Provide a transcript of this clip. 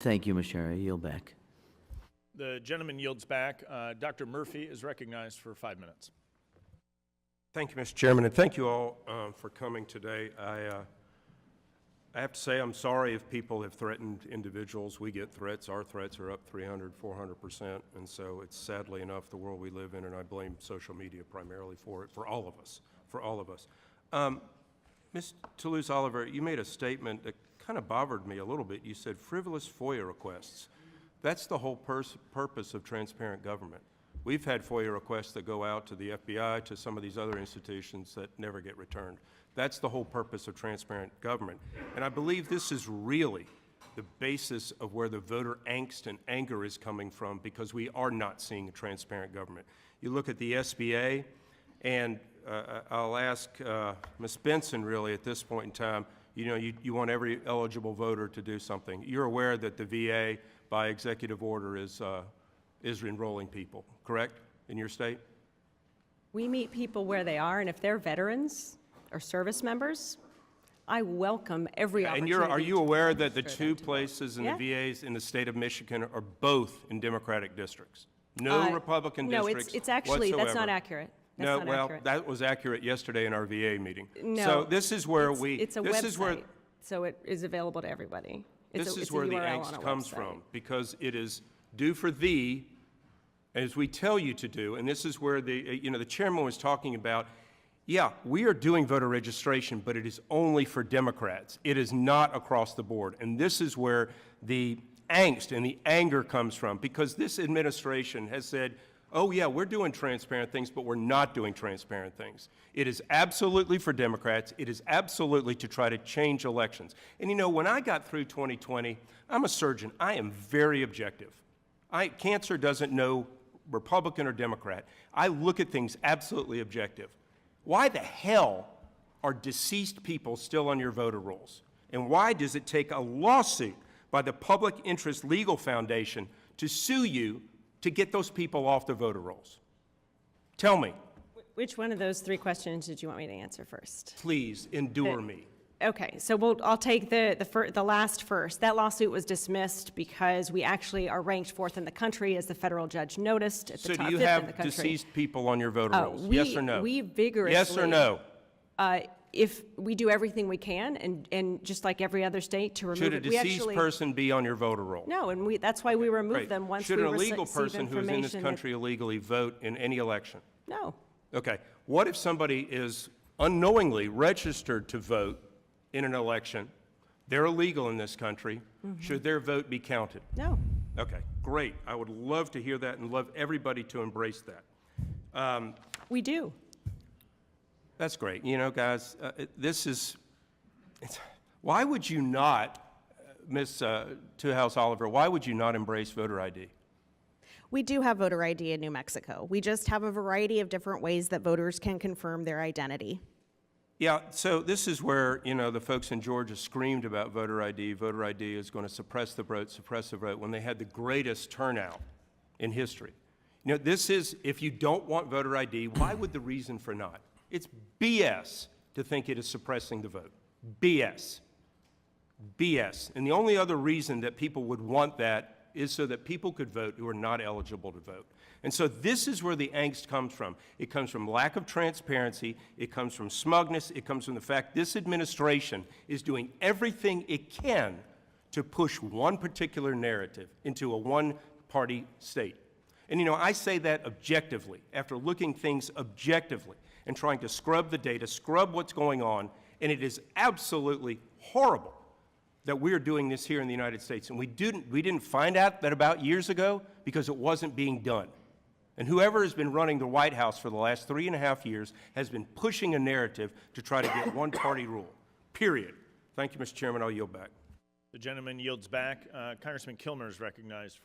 Thank you, Mr. Chair. I yield back. The gentleman yields back. Dr. Murphy is recognized for 5 minutes. Thank you, Mr. Chairman, and thank you all for coming today. I have to say I'm sorry if people have threatened individuals. We get threats. Our threats are up 300, 400%, and so it's sadly enough the world we live in, and I blame social media primarily for it, for all of us. Ms. Toulouse-Oliver, you made a statement that kind of bothered me a little bit. You said frivolous FOIA requests. That's the whole purpose of transparent government. We've had FOIA requests that go out to the FBI, to some of these other institutions that never get returned. That's the whole purpose of transparent government. And I believe this is really the basis of where the voter angst and anger is coming from, because we are not seeing a transparent government. You look at the SBA, and I'll ask Ms. Benson really at this point in time, you want every eligible voter to do something. You're aware that the VA, by executive order, is enrolling people, correct, in your state? We meet people where they are, and if they're veterans or service members, I welcome every opportunity. And are you aware that the two places in the VAs in the state of Michigan are both in Democratic districts? No Republican districts. No, it's actually, whatsoever. That's not accurate. No, well, that was accurate yesterday in our VA meeting. No, so this is where it's a website, so it is available to everybody. This is where the angst comes from, because it is due for thee, as we tell you to do, and this is where the chairman was talking about. Yeah, we are doing voter registration, but it is only for Democrats. It is not across the board, and this is where the angst and the anger comes from, because this administration has said, oh yeah, we're doing transparent things, but we're not doing transparent things. It is absolutely for Democrats. It is absolutely to try to change elections. And when I got through 2020, I'm a surgeon. I am very objective. Cancer doesn't know Republican or Democrat. I look at things absolutely objective. Why the hell are deceased people still on your voter rolls? And why does it take a lawsuit by the Public Interest Legal Foundation to sue you to get those people off the voter rolls? Tell me. Which one of those three questions did you want me to answer first? Please endure me. Okay, so I'll take the last first. That lawsuit was dismissed because we actually are ranked 4th in the country, as the federal judge noticed, at the top 5th in the country. So do you have deceased people on your voter rolls? Yes or no? We vigorously. Yes or no? If we do everything we can, and just like every other state, to remove it. Should a deceased person be on your voter roll? No, and that's why we remove them once we receive information. Should an illegal person who is in this country illegally vote in any election? No. Okay. What if somebody is unknowingly registered to vote in an election? They're illegal in this country. Mm-hmm. Should their vote be counted? No. Okay, great. I would love to hear that and love everybody to embrace that. We do. That's great. Guys, why would you not, Ms. Toulouse-Oliver, why would you not embrace voter ID? We do have voter ID in New Mexico. We just have a variety of different ways that voters can confirm their identity. Yeah, so this is where, the folks in Georgia screamed about voter ID. Voter ID is going to suppress the vote, when they had the greatest turnout in history. This is, if you don't want voter ID, why would the reason for not? It's BS to think it is suppressing the vote. BS. BS. And the only other reason that people would want that is so that people could vote who are not eligible to vote. And so this is where the angst comes from. It comes from lack of transparency. It comes from smugness. It comes from the fact this administration is doing everything it can to push one particular narrative into a one-party state. And I say that objectively, after looking things objectively and trying to scrub the data, scrub what's going on, and it is absolutely horrible that we're doing this here in the United States. And we didn't find out that about years ago because it wasn't being done. And whoever has been running the White House for the last 3.5 years has been pushing a narrative to try to get one-party rule, period. Thank you, Mr. Chairman. I'll yield back. The gentleman yields back. Congressman Kilmer is recognized for